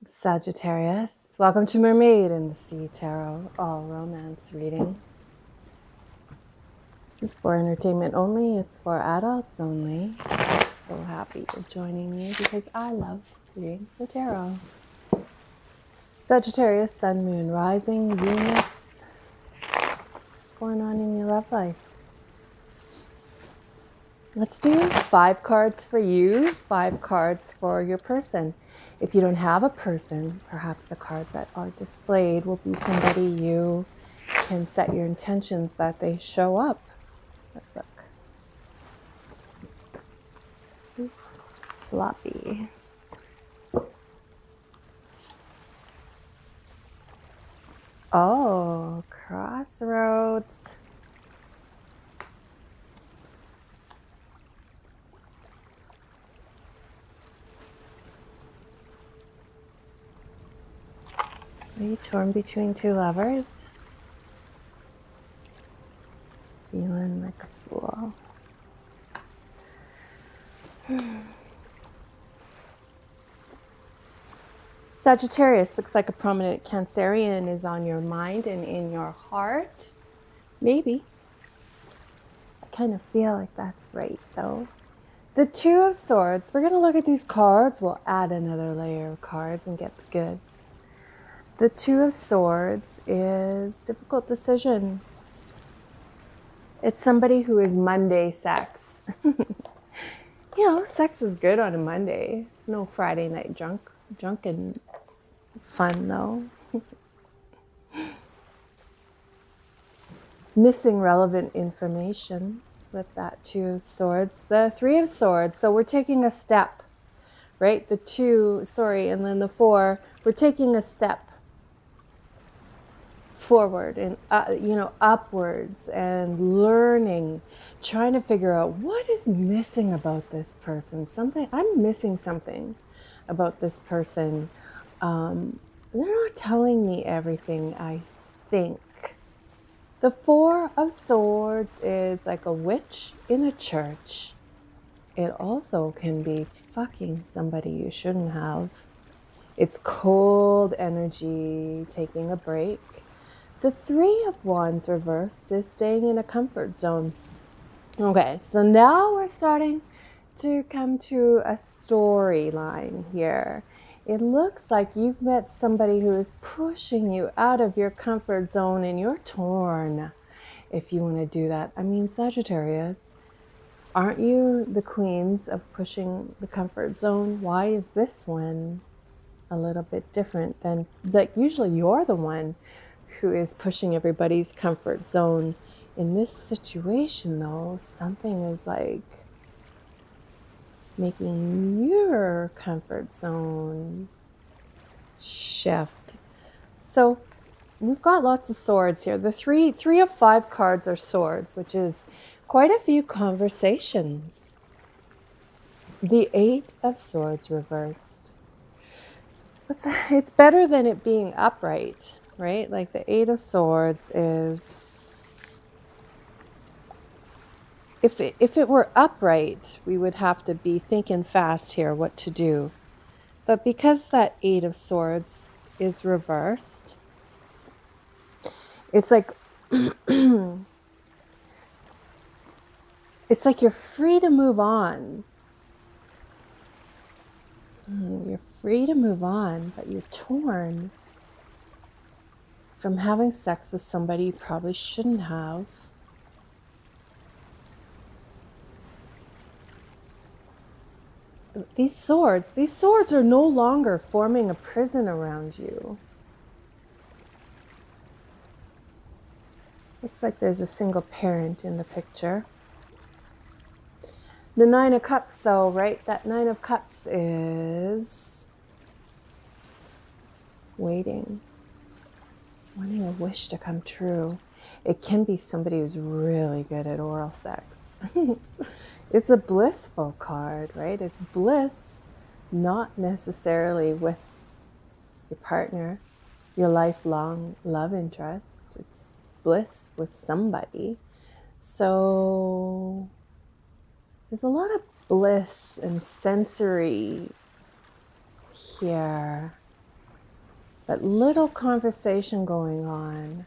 Sagittarius, welcome to Mermaid in the Sea Tarot, all romance readings. This is for entertainment only, it's for adults only. So happy you're joining me because I love reading the tarot. Sagittarius, Sun, Moon, Rising, Venus. What's going on in your love life? Let's do 5 cards for you, 5 cards for your person. If you don't have a person, perhaps the cards that are displayed will be somebody you can set your intentions that they show up. Let's look. Sloppy. Oh, crossroads. Are you torn between 2 lovers? Feeling like a fool. Sagittarius, looks like a prominent Cancerian is on your mind and in your heart. Maybe. I kind of feel like that's right, though. The 2 of Swords. We're going to look at these cards. We'll add another layer of cards and get the goods. The 2 of Swords is difficult decision. It's somebody who is Monday sex. You know, sex is good on a Monday. It's no Friday night drunken fun, though. Missing relevant information with that 2 of Swords. The 3 of Swords. So we're taking a step, right? The 2, sorry, and then the 4. We're taking a step forward and upwards and learning, trying to figure out what is missing about this person. I'm missing something about this person. They're not telling me everything I think. The 4 of Swords is like a witch in a church. It also can be fucking somebody you shouldn't have. It's cold energy, taking a break. The 3 of Wands reversed is staying in a comfort zone. Okay, so now we're starting to come to a storyline here. It looks like you've met somebody who is pushing you out of your comfort zone and you're torn if you want to do that. I mean, Sagittarius, aren't you the queens of pushing the comfort zone? Why is this one a little bit different than, like, usually you're the one who is pushing everybody's comfort zone? In this situation, though, something is like making your comfort zone shift. So we've got lots of swords here. The three of 5 cards are swords, which is quite a few conversations. The 8 of Swords reversed. It's better than it being upright, right? Like the 8 of Swords is, if it were upright, we would have to be thinking fast here what to do. But because that 8 of Swords is reversed, it's like it's like you're free to move on. You're free to move on, but you're torn from having sex with somebody you probably shouldn't have. These swords are no longer forming a prison around you. Looks like there's a single parent in the picture. The 9 of Cups, though, right? That 9 of Cups is waiting, wanting a wish to come true. It can be somebody who's really good at oral sex. It's a blissful card, right? It's bliss, not necessarily with your partner, your lifelong love interest. It's bliss with somebody. So there's a lot of bliss and sensory here. but little conversation going on.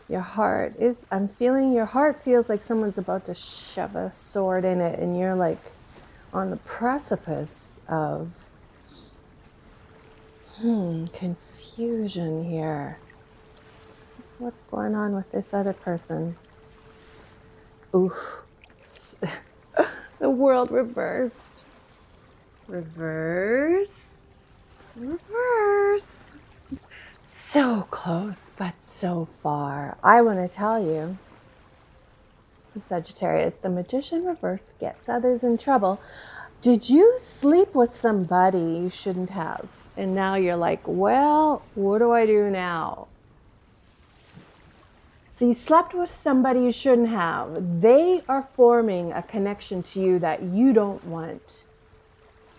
Your heart is, I'm feeling your heart feels like someone's about to shove a sword in it, and you're like on the precipice of confusion here. What's going on with this other person? Oof. The world reversed. Reverse. Reverse. So close, but so far. I want to tell you, Sagittarius, the Magician reverse gets others in trouble. Did you sleep with somebody you shouldn't have? And now you're like, well, what do I do now? So you slept with somebody you shouldn't have. They are forming a connection to you that you don't want.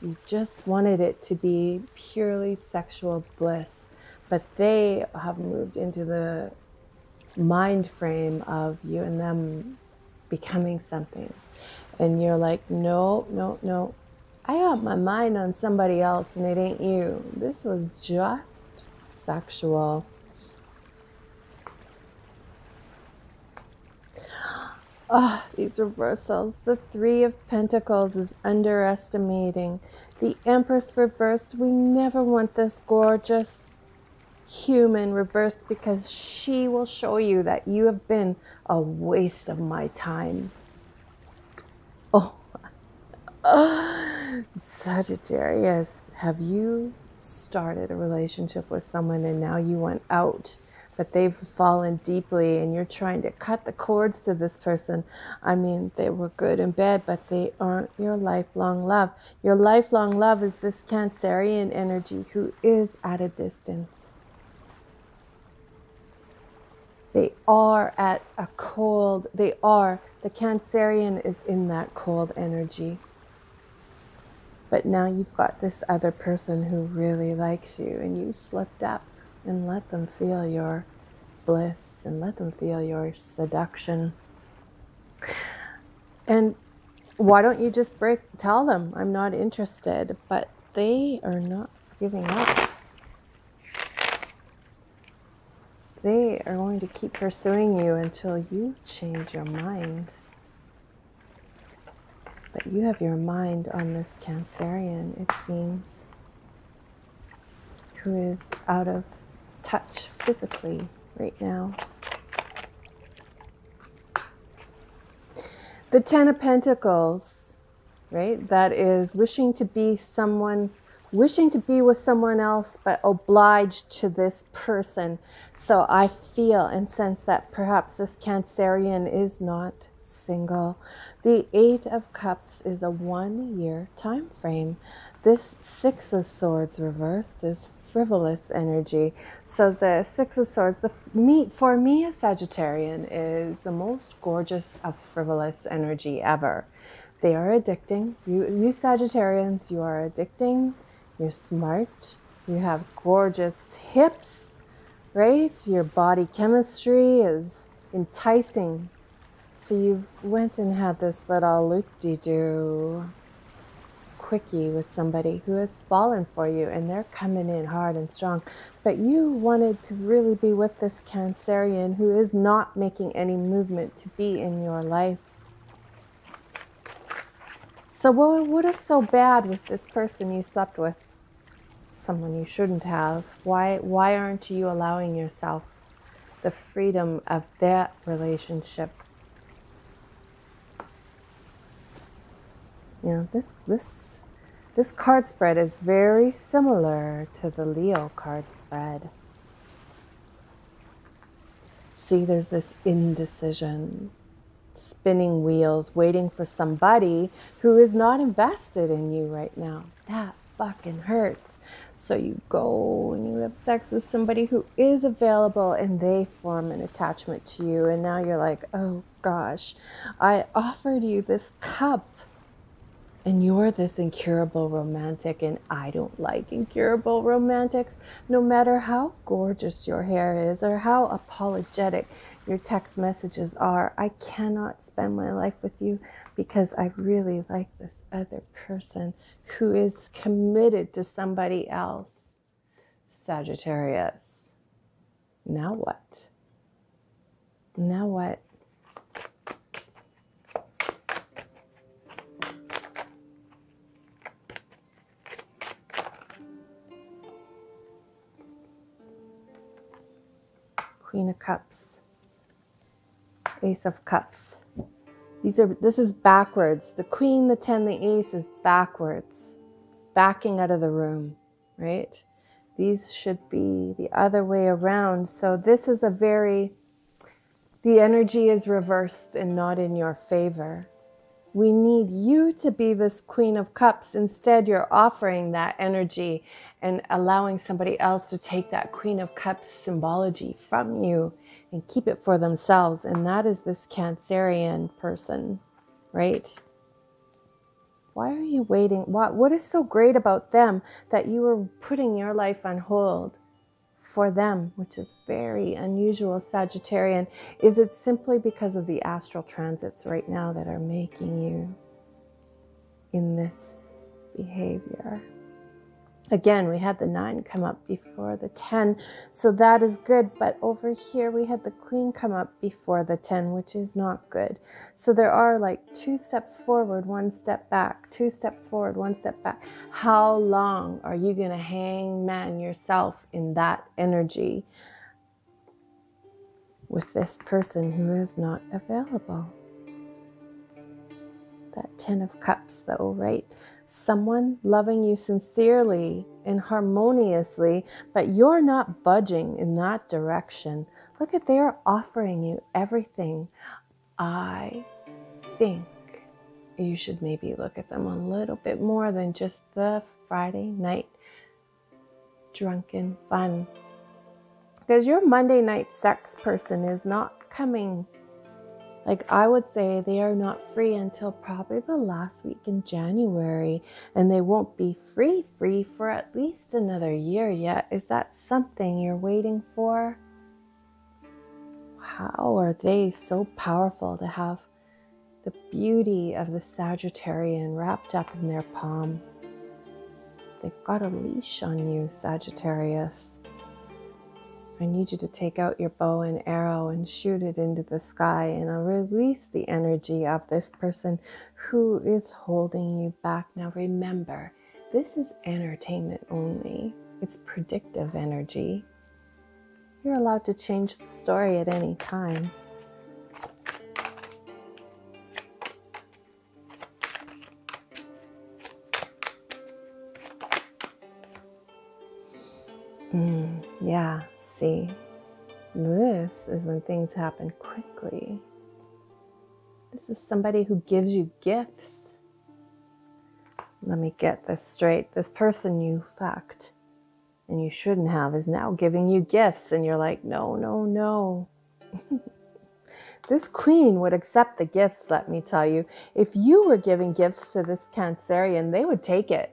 You just wanted it to be purely sexual bliss. But they have moved into the mind frame of you and them becoming something. And you're like, no, no, no. I got my mind on somebody else and it ain't you. This was just sexual. Ah, these reversals. The Three of Pentacles is underestimating. The Empress reversed. We never want this gorgeous human reversed because she will show you that you have been a waste of my time. Oh, Sagittarius, have you started a relationship with someone and now you went out, but they've fallen deeply and you're trying to cut the cords to this person? I mean, they were good in bed, but they aren't your lifelong love. Your lifelong love is this Cancerian energy who is at a distance. They are at a cold, the Cancerian is in that cold energy. But now you've got this other person who really likes you and you slipped up and let them feel your bliss and let them feel your seduction. And why don't you just tell them, I'm not interested, but they are not giving up. They are going to keep pursuing you until you change your mind. But you have your mind on this Cancerian, it seems, who is out of touch physically right now. The Ten of Pentacles, right? That is wishing to be with someone else, but obliged to this person. So I feel and sense that perhaps this Cancerian is not single. The Eight of Cups is a 1-year time frame. This Six of Swords reversed is frivolous energy. So the Six of Swords, for me, a Sagittarian is the most gorgeous of frivolous energy ever. They are addicting. You Sagittarians, you are addicting. You're smart. You have gorgeous hips, right? Your body chemistry is enticing. So you've went and had this little loop-de-doo quickie with somebody who has fallen for you and they're coming in hard and strong. But you wanted to really be with this Cancerian who is not making any movement to be in your life. So what is so bad with this person you slept with? Someone you shouldn't have. Why aren't you allowing yourself the freedom of that relationship? You know, this card spread is very similar to the Leo card spread. See, there's this indecision, spinning wheels, waiting for somebody who is not invested in you right now. That fucking hurts. So you go and you have sex with somebody who is available and they form an attachment to you. And now you're like, oh gosh, I offered you this cup and you're this incurable romantic, and I don't like incurable romantics. No matter how gorgeous your hair is or how apologetic your text messages are, I cannot spend my life with you because I really like this other person who is committed to somebody else. Sagittarius. Now what? Now what? Queen of Cups. Ace of Cups. This is backwards. The Queen, the 10, the Ace is backwards. Backing out of the room, right? These should be the other way around. So this is the energy is reversed and not in your favor. We need you to be this Queen of Cups. Instead, you're offering that energy and allowing somebody else to take that Queen of Cups symbology from you and keep it for themselves. And that is this Cancerian person, right? Why are you waiting? What is so great about them that you are putting your life on hold for them, which is very unusual, Sagittarian? Is it simply because of the astral transits right now that are making you in this behavior? Again, we had the 9 come up before the 10, so that is good. But over here, we had the Queen come up before the 10, which is not good. So there are like 2 steps forward, 1 step back, 2 steps forward, 1 step back. How long are you going to hangman yourself in that energy with this person who is not available? That 10 of Cups, though, right? Someone loving you sincerely and harmoniously, but you're not budging in that direction. Look at, they're offering you everything. I think you should maybe look at them a little bit more than just the Friday night drunken fun. Because your Monday night sex person is not coming. Like, I would say they are not free until probably the last week in January, and they won't be free for at least another year yet. Is that something you're waiting for? How are they so powerful to have the beauty of the Sagittarian wrapped up in their palm? They've got a leash on you, Sagittarius. I need you to take out your bow and arrow and shoot it into the sky and release the energy of this person who is holding you back. Now remember, this is entertainment only. It's predictive energy. You're allowed to change the story at any time. Yeah, see, this is when things happen quickly. This is somebody who gives you gifts. Let me get this straight. This person you fucked and you shouldn't have is now giving you gifts, and you're like, no, no, no. This Queen would accept the gifts, let me tell you. If you were giving gifts to this Cancerian, they would take it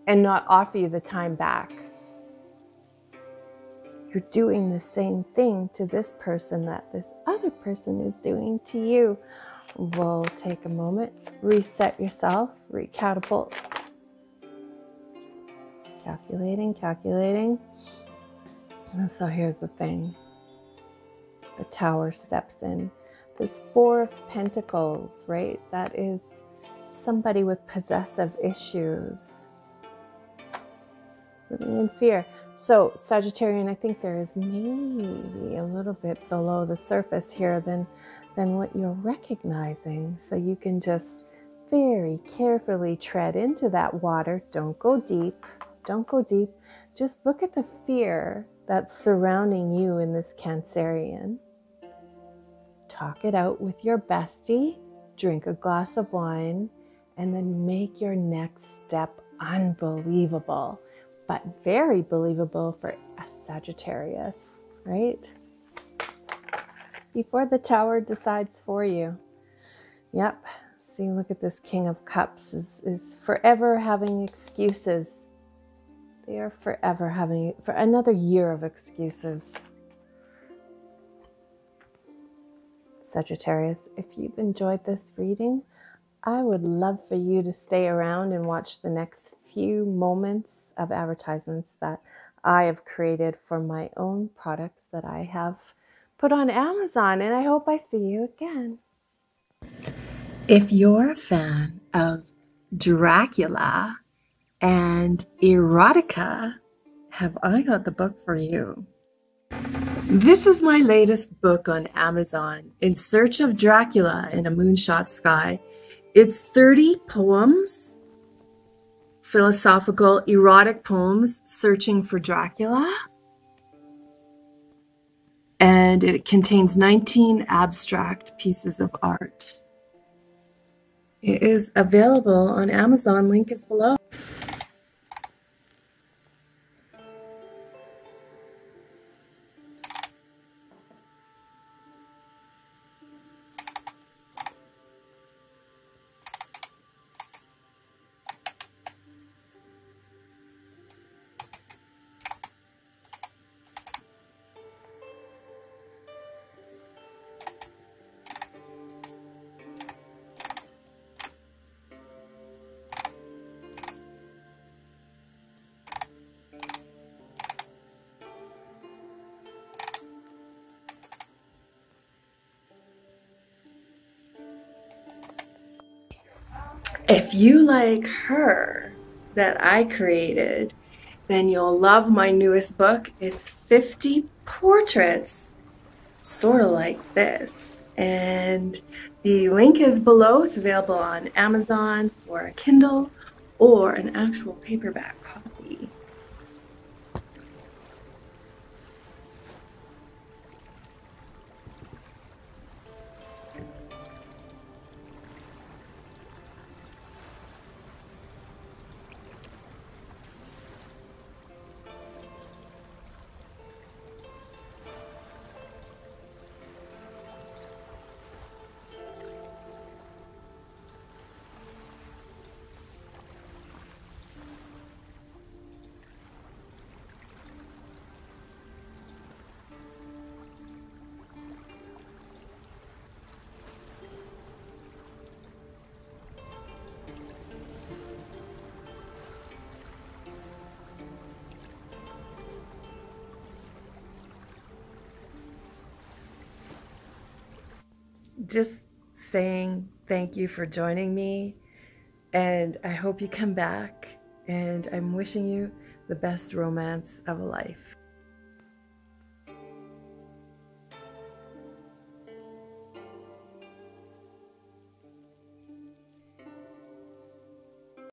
and not offer you the time back. You're doing the same thing to this person that this other person is doing to you. We'll take a moment, reset yourself, recatapult. Calculating, calculating. And so here's the thing. The Tower steps in. This 4 of Pentacles, right? That is somebody with possessive issues. Living in fear. So Sagittarian, I think there is maybe a little bit below the surface here than what you're recognizing. So you can just very carefully tread into that water. Don't go deep. Don't go deep. Just look at the fear that's surrounding you in this Cancerian. Talk it out with your bestie. Drink a glass of wine and then make your next step unbelievable. But very believable for a Sagittarius, right? Before the Tower decides for you. Yep. See, look at this King of Cups is forever having excuses. They are forever having, for another year of excuses. Sagittarius, if you've enjoyed this reading, I would love for you to stay around and watch the next few moments of advertisements that I have created for my own products that I have put on Amazon, and I hope I see you again. If you're a fan of Dracula and erotica, have I got the book for you? This is my latest book on Amazon, In Search of Dracula in a Moonshot Sky. It's 30 poems, philosophical, erotic poems searching for Dracula. And it contains 19 abstract pieces of art. It is available on Amazon. Link is below. If you like her that I created, then you'll love my newest book. It's 50 portraits, sort of like this. And the link is below. It's available on Amazon for a Kindle or an actual paperback copy. Just saying thank you for joining me, and I hope you come back, and I'm wishing you the best romance of a life.